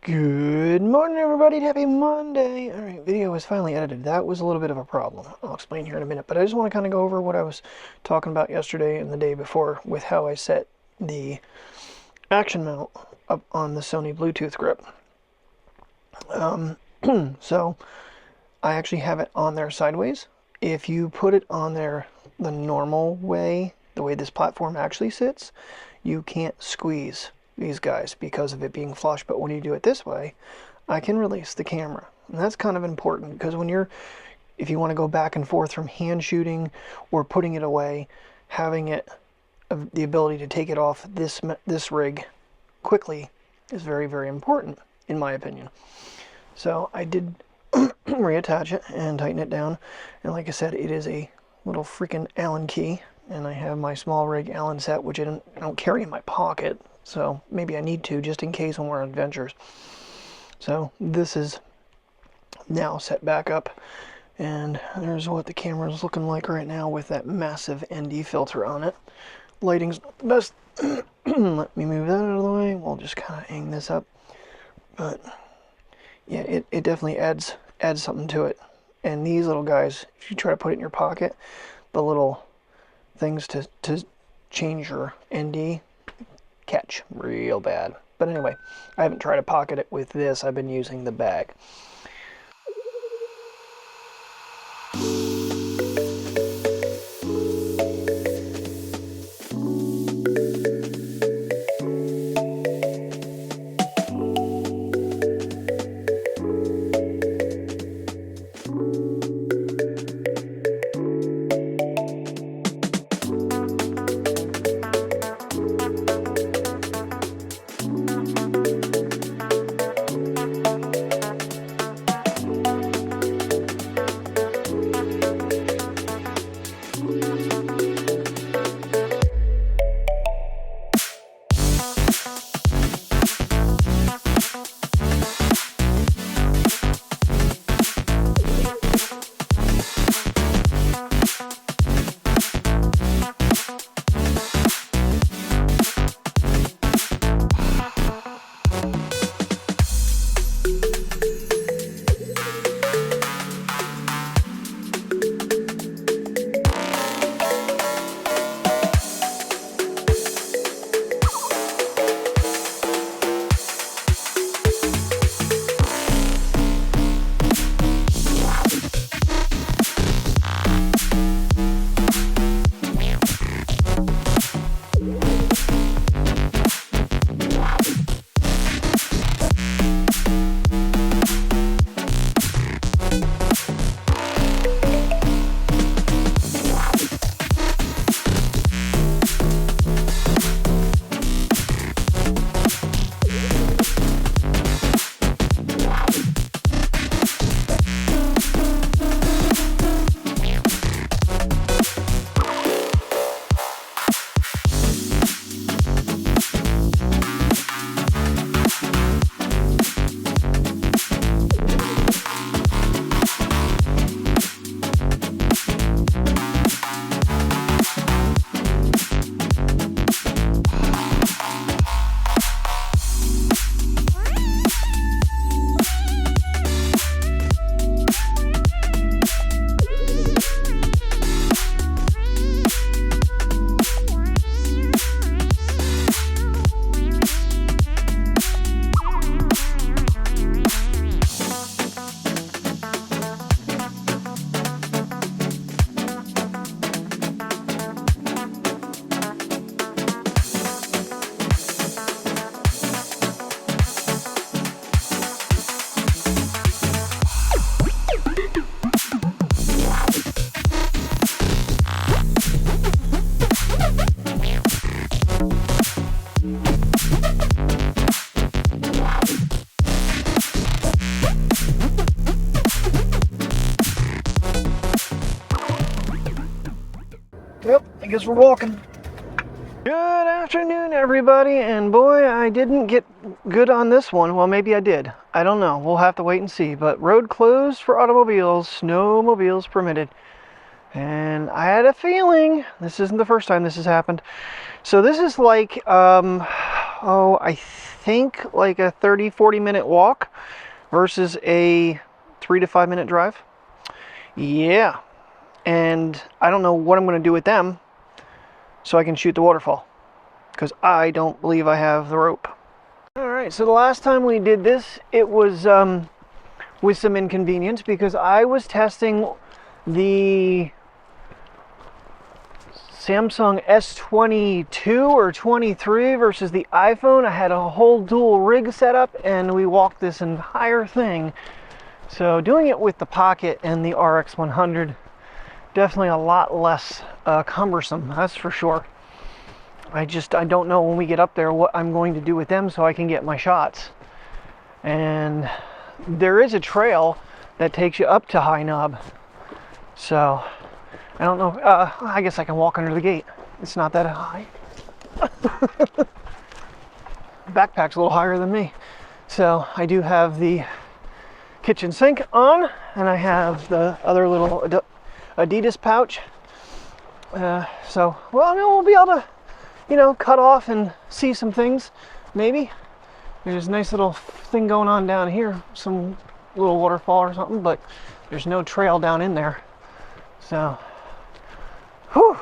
Good morning, everybody. Happy Monday. All right, video was finally edited. That was a little bit of a problem. I'll explain here in a minute, but I just want to kind of go over what I was talking about yesterday and the day before with how I set the action mount up on the Sony Bluetooth grip. So I actually have it on there sideways. If you put it on there the normal way, the way this platform actually sits, you can't squeeze these guys because of it being flush. But when you do it this way, I can release the camera, and that's kind of important because if you want to go back and forth from hand shooting or putting it away, having it the ability to take it off this rig quickly is very, very important in my opinion. So I did reattach it and tighten it down, and like I said, it is a little freaking Allen key, and I have my small rig Allen set, which I don't carry in my pocket. So maybe I need to, just in case when we're on adventures. So this is now set back up, and there's what the camera is looking like right now with that massive ND filter on it. Lighting's not the best. Let me move that out of the way. We'll just kind of hang this up. But yeah, it definitely adds something to it. And these little guys, if you try to put it in your pocket, the little things to change your ND catch real bad. But anyway, I haven't tried to pocket it with this. I've been using the bag. Yep, I guess we're walking. Good afternoon, everybody, and boy, I didn't get good on this one. Well, maybe I did. I don't know. We'll have to wait and see. But road closed for automobiles, snowmobiles permitted. And I had a feeling this isn't the first time this has happened. So this is like, I think like a 30-40 minute walk versus a 3 to 5 minute drive. Yeah, and I don't know what I'm going to do with them so I can shoot the waterfall, because I don't believe I have the rope. Alright, so the last time we did this, it was with some inconvenience, because I was testing the Samsung S22 or 23 versus the iPhone. I had a whole dual rig set up and we walked this entire thing. So doing it with the Pocket and the RX 100, definitely a lot less cumbersome, that's for sure. I don't know when we get up there what I'm going to do with them so I can get my shots. And there is a trail that takes you up to High Knob. So I don't know, I guess I can walk under the gate. It's not that high. Backpack's a little higher than me. So I do have the kitchen sink on, and I have the other little Adidas pouch. So, well, no, we'll be able to, you know, cut off and see some things, maybe. There's a nice little thing going on down here, some little waterfall or something, but there's no trail down in there. So, whew,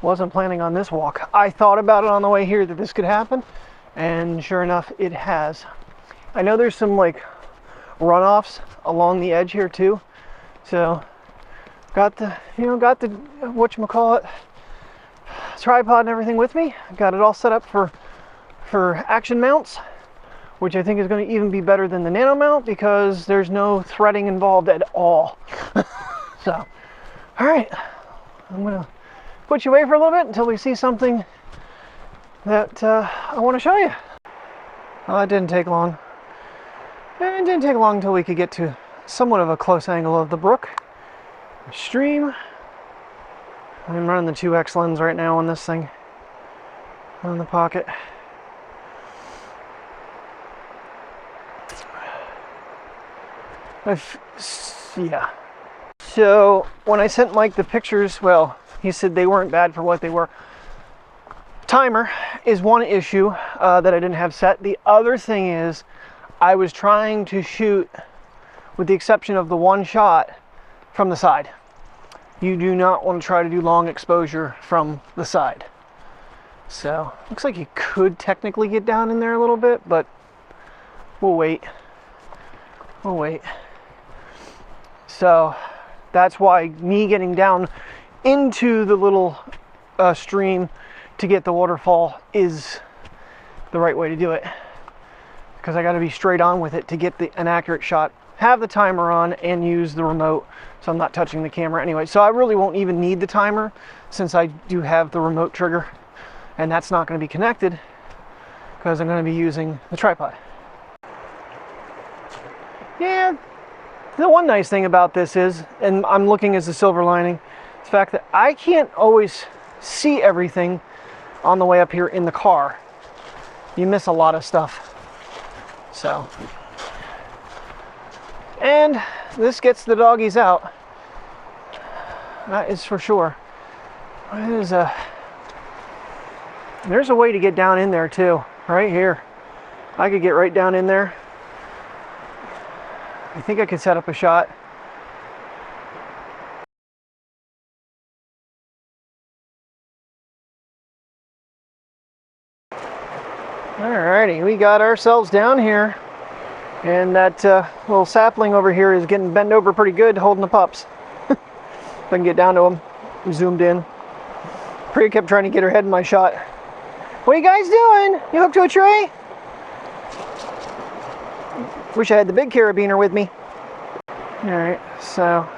wasn't planning on this walk. I thought about it on the way here that this could happen, and sure enough, it has. I know there's some like runoffs along the edge here too, so got the whatchamacallit, tripod and everything with me. Got it all set up for action mounts, which I think is going to even be better than the nano mount because there's no threading involved at all. So, all right, I'm gonna put you away for a little bit until we see something that I want to show you. Well, that didn't take long. And it didn't take long until we could get to somewhat of a close angle of the brook, stream. I'm running the 2x lens right now on this thing, on the Pocket. Yeah. So when I sent Mike the pictures, well, he said they weren't bad for what they were. Timer is one issue that I didn't have set. The other thing is I was trying to shoot, with the exception of the one shot, from the side. You do not want to try to do long exposure from the side. So looks like you could technically get down in there a little bit, but we'll wait. We'll wait. So that's why me getting down into the little stream to get the waterfall is the right way to do it, because I got to be straight on with it to get an accurate shot, have the timer on, and use the remote so I'm not touching the camera anyway. So I really won't even need the timer since I do have the remote trigger, and that's not going to be connected because I'm going to be using the tripod. Yeah, the one nice thing about this is, and I'm looking as a silver lining, the fact that I can't always see everything on the way up here in the car. You miss a lot of stuff. So, and this gets the doggies out. That is for sure. There's a way to get down in there too, right here. I could get right down in there. I think I could set up a shot. Alrighty, we got ourselves down here, and that little sapling over here is getting bent over pretty good, holding the pups. If I can get down to them, zoomed in. Priya kept trying to get her head in my shot. What are you guys doing? You hooked to a tree? Wish I had the big carabiner with me. Alright, so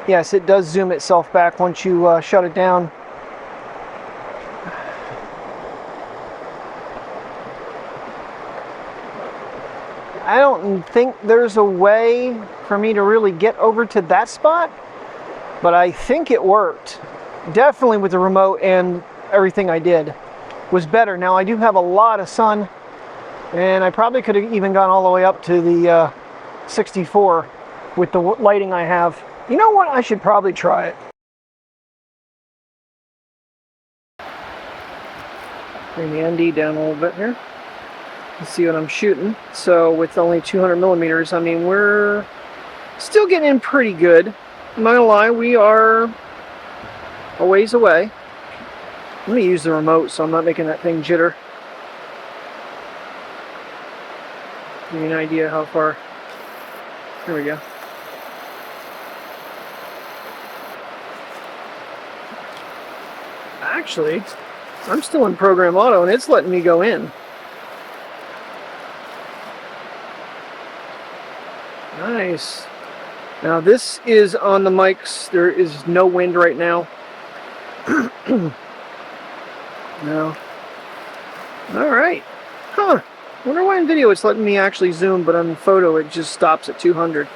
yes, it does zoom itself back once you shut it down. I don't think there's a way for me to really get over to that spot, but I think it worked. Definitely with the remote and everything I did was better. Now I do have a lot of sun, and I probably could have even gone all the way up to the 64 with the lighting I have. You know what? I should probably try it. Bring the ND down a little bit here. Let's see what I'm shooting. So with only 200 millimeters, I mean, we're still getting in pretty good. I'm not gonna lie, we are a ways away. I'm gonna use the remote so I'm not making that thing jitter. Give you an idea how far. Here we go. Actually, I'm still in program auto and it's letting me go in. Nice. Now this is on the mics. There is no wind right now. No. Alright. Huh. Wonder why in video it's letting me actually zoom, but on photo it just stops at 200.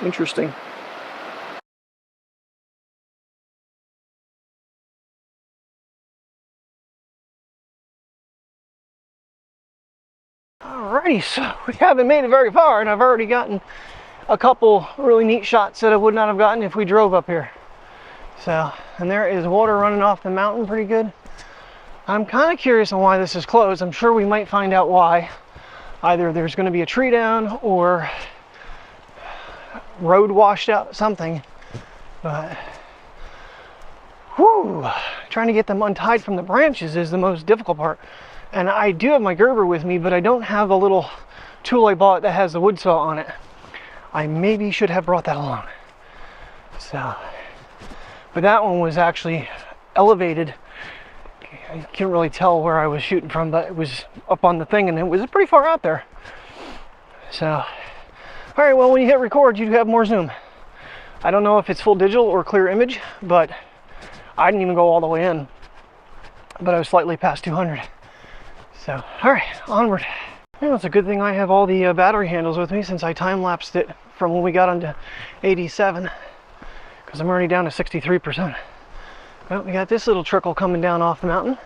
Interesting. Alrighty, so we haven't made it very far, and I've already gotten a couple really neat shots that I would not have gotten if we drove up here. So, and there is water running off the mountain pretty good. I'm kind of curious on why this is closed. I'm sure we might find out why. Either there's going to be a tree down or road washed out, something. But, whew, trying to get them untied from the branches is the most difficult part. And I do have my Gerber with me, but I don't have the little tool I bought that has the wood saw on it. I maybe should have brought that along. So, but that one was actually elevated. I can't really tell where I was shooting from, but it was up on the thing and it was pretty far out there. So, all right, well, when you hit record, you have more zoom. I don't know if it's full digital or clear image, but I didn't even go all the way in, but I was slightly past 200. So, all right, onward. Well, it's a good thing I have all the battery handles with me since I time-lapsed it from when we got onto 87, because I'm already down to 63%. Well, we got this little trickle coming down off the mountain.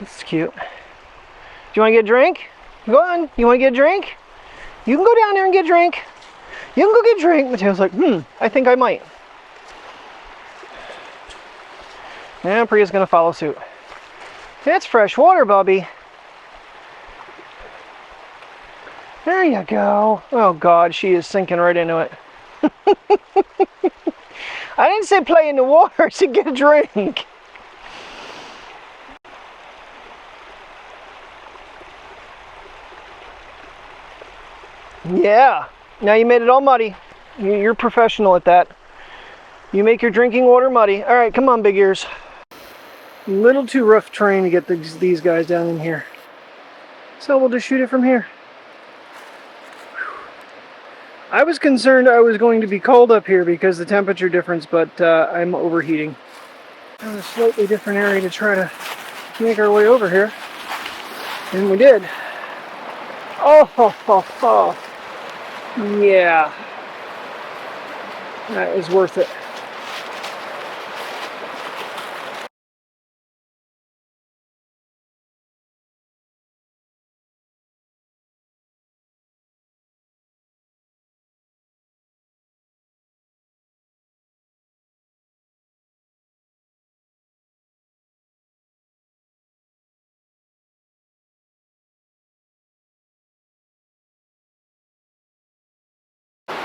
This is cute. Do you want to get a drink? Go on. You want to get a drink? You can go down there and get a drink. You can go get a drink. Mateo's like, I think I might. And Priya's going to follow suit. It's fresh water, Bubby. There you go. Oh, God, she is sinking right into it. I didn't say play in the water, I said get a drink. Yeah, now you made it all muddy. You're professional at that. You make your drinking water muddy. All right, come on, big ears. A little too rough terrain to get these guys down in here. So we'll just shoot it from here. I was concerned I was going to be cold up here because the temperature difference, but I'm overheating. Found a slightly different area to try to make our way over here. And we did. Oh. Yeah. That is worth it.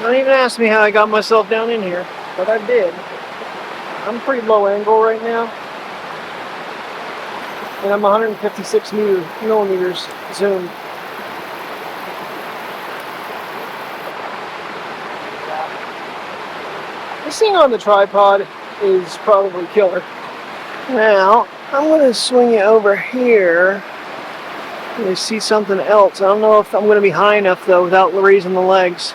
Don't even ask me how I got myself down in here, but I did. I'm pretty low angle right now. And I'm 156 millimeters zoom. This thing on the tripod is probably killer. Now, I'm going to swing it over here. I see something else. I don't know if I'm going to be high enough though without raising the legs.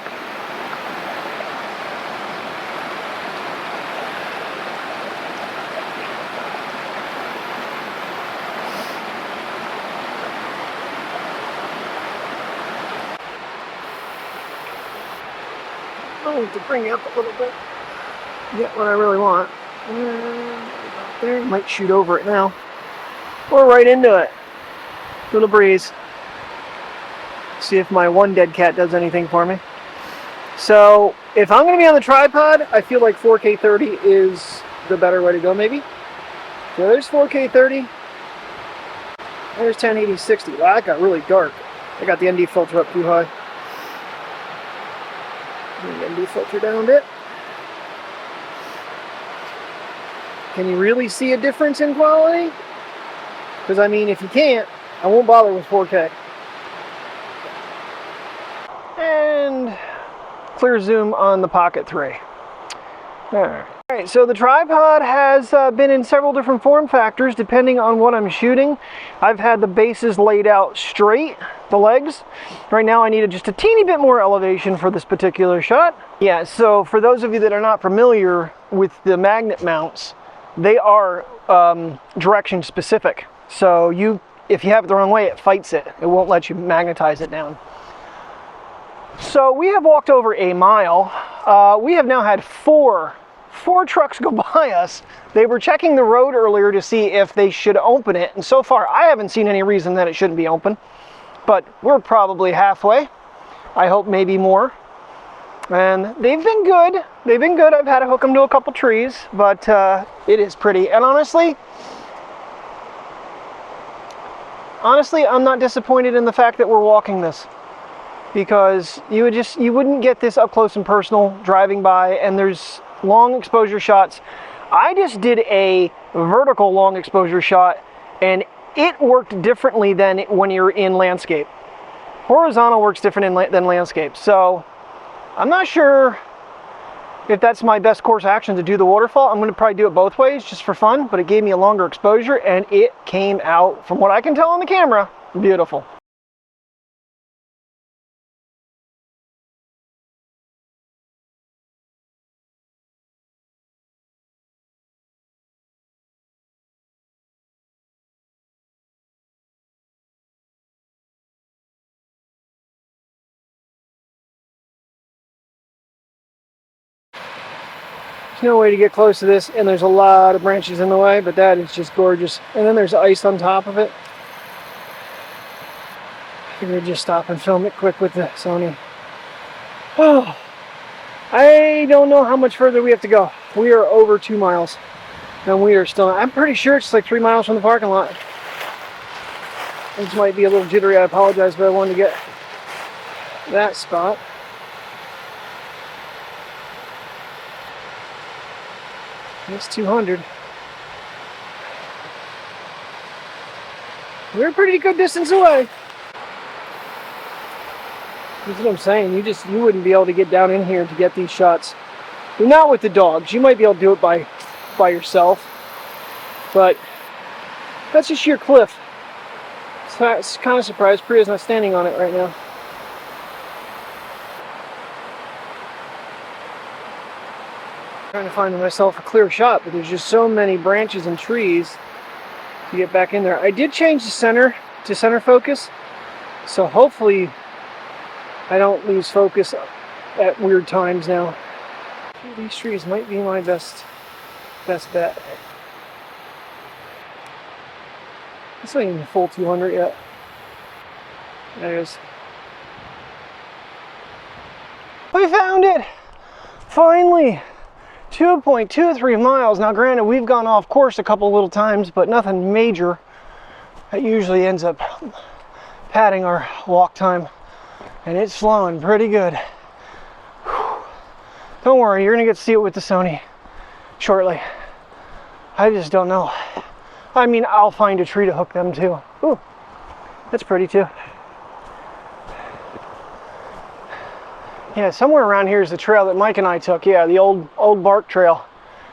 I need to bring it up a little bit. Get what I really want. There, might shoot over it now. Or right into it. Little breeze. See if my one dead cat does anything for me. So, if I'm going to be on the tripod, I feel like 4K 30 is the better way to go, maybe. So there's 4K 30. There's 1080 60. Wow, that got really dark. I got the ND filter up too high. Bring the ND filter down a bit. Can you really see a difference in quality? Because I mean, if you can't, I won't bother with 4K. And clear zoom on the Pocket 3. Alright, so the tripod has been in several different form factors depending on what I'm shooting. I've had the bases laid out straight, the legs. Right now I needed just a teeny bit more elevation for this particular shot. Yeah, so for those of you that are not familiar with the magnet mounts, they are direction specific. So if you have it the wrong way, it fights it. It won't let you magnetize it down. So we have walked over a mile. We have now had four trucks go by us. They were checking the road earlier to see if they should open it, and so far I haven't seen any reason that it shouldn't be open, but we're probably halfway. I hope maybe more. And they've been good. They've been good. I've had to hook them to a couple trees, but it is pretty. And honestly, I'm not disappointed in the fact that we're walking this, because you wouldn't get this up close and personal driving by, and there's long exposure shots. I just did a vertical long exposure shot, and it worked differently than when you're in landscape. Horizontal works different than landscape, so I'm not sure if that's my best course action to do the waterfall. I'm going to probably do it both ways just for fun, but it gave me a longer exposure, and it came out, from what I can tell on the camera, beautiful. There's no way to get close to this, and there's a lot of branches in the way, but that is just gorgeous. And then there's ice on top of it. I figured just stop and film it quick with the Sony. Oh, I don't know how much further we have to go. We are over 2 miles, and we are still, I'm pretty sure it's like 3 miles from the parking lot. This might be a little jittery, I apologize, but I wanted to get that spot. It's 200. We're a pretty good distance away. That's what I'm saying. You wouldn't be able to get down in here to get these shots. You're not with the dogs. You might be able to do it by yourself, but that's just sheer cliff. So it's kind of surprised Priya's not standing on it right now. Trying to find myself a clear shot, but there's just so many branches and trees to get back in there. I did change the center to center focus, so hopefully I don't lose focus at weird times now. These trees might be my best bet. It's not even a full 200 yet. There it is. We found it! Finally! 2.23 miles. Now granted, we've gone off course a couple little times, but nothing major. That usually ends up padding our walk time, and it's flowing pretty good. Whew. Don't worry, you're gonna get to see it with the Sony shortly. I just don't know. I mean, I'll find a tree to hook them to. Ooh, that's pretty too. Yeah, somewhere around here is the trail that Mike and I took. Yeah, the old bark trail.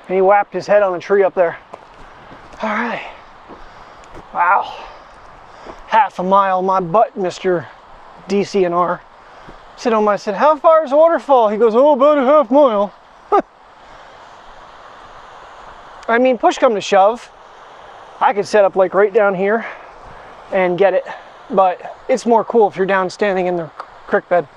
And he whapped his head on a tree up there. All right. Wow. Half a mile, my butt, Mr. DCNR. I said, how far is the waterfall? He goes, oh, about a half mile. I mean, push come to shove, I could set up like right down here and get it. But it's more cool if you're down standing in the creek bed.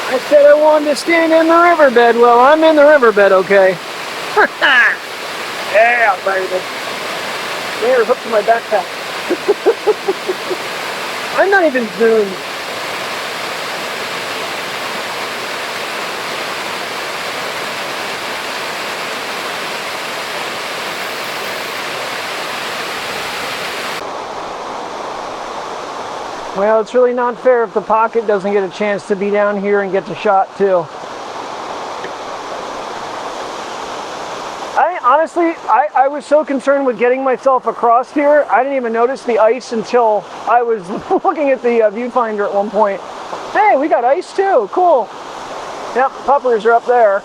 I said I wanted to stand in the riverbed. Well, I'm in the riverbed, okay? Yeah, baby. They are hooked to my backpack. I'm not even zoomed. Well, it's really not fair if the Pocket doesn't get a chance to be down here and get the shot too. I was so concerned with getting myself across here, I didn't even notice the ice until I was looking at the viewfinder at one point. Hey, we got ice too, cool. Yep, puppers are up there,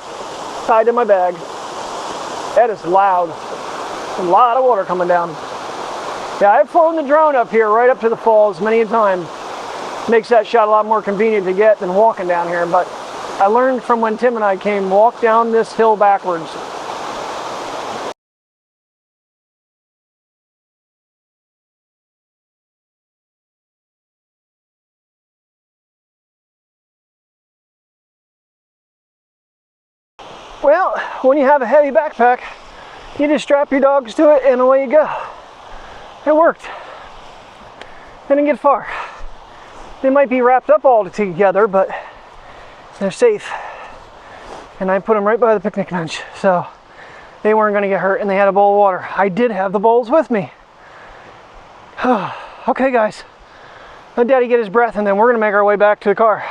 tied to my bag. That is loud. A lot of water coming down. Yeah, I've flown the drone up here right up to the falls many a time. Makes that shot a lot more convenient to get than walking down here, but I learned from when Tim and I came, walk down this hill backwards. Well, when you have a heavy backpack, you just strap your dogs to it and away you go. It worked. They didn't get far. They might be wrapped up all together, but they're safe. And I put them right by the picnic bench, so they weren't going to get hurt, and they had a bowl of water. I did have the bowls with me. Okay, guys. Let Daddy get his breath, and then we're going to make our way back to the car.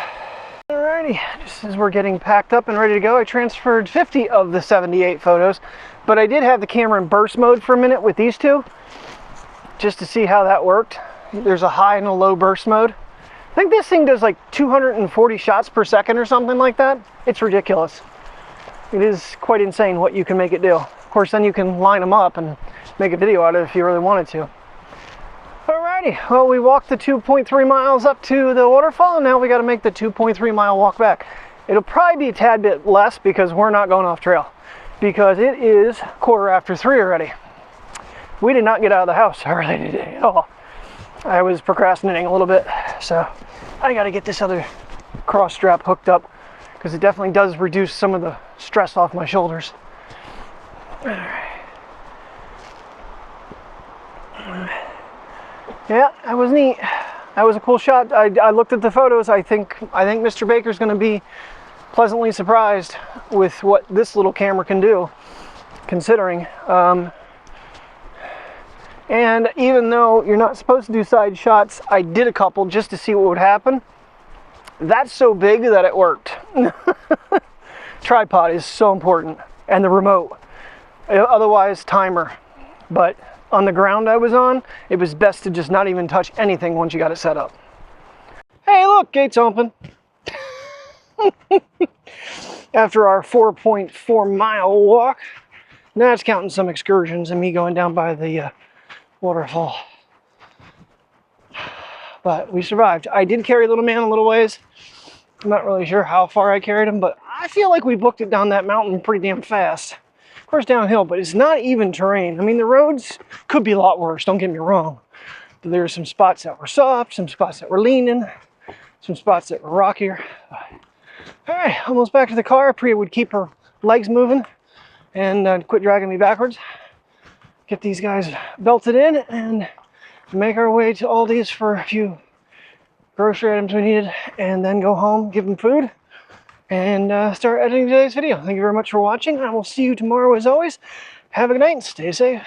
Alrighty, just as we're getting packed up and ready to go, I transferred 50 of the 78 photos, but I did have the camera in burst mode for a minute with these two, just to see how that worked. There's a high and a low burst mode. I think this thing does like 240 shots per second or something like that. It's ridiculous. It is quite insane what you can make it do. Of course, then you can line them up and make a video out of it if you really wanted to. Alrighty, well, we walked the 2.3 miles up to the waterfall, and now we got to make the 2.3 mile walk back. It'll probably be a tad bit less because we're not going off trail, because it is 3:15 already. We did not get out of the house early today at all. I was procrastinating a little bit, so I got to get this other cross strap hooked up because it definitely does reduce some of the stress off my shoulders. Alright. Yeah, that was neat. That was a cool shot. I looked at the photos. I think Mr. Baker's going to be pleasantly surprised with what this little camera can do, considering. And even though you're not supposed to do side shots, I did a couple just to see what would happen. That's so big that it worked. Tripod is so important, and the remote. Otherwise, timer. But on the ground I was on, it was best to just not even touch anything once you got it set up. Hey, look, gates open. After our 4.4 mile walk, now it's counting some excursions and me going down by the waterfall. But we survived. I did carry little man a little ways. I'm not really sure how far I carried him, but I feel like we booked it down that mountain pretty damn fast. Of course, downhill, but it's not even terrain. I mean, the roads could be a lot worse, don't get me wrong. But there were some spots that were soft, some spots that were leaning, some spots that were rockier. All right, almost back to the car. Priya would keep her legs moving and quit dragging me backwards. Get these guys belted in and make our way to Aldi's for a few grocery items we needed, and then go home, give them food, and start editing today's video. Thank you very much for watching. I will see you tomorrow as always. Have a good night and stay safe.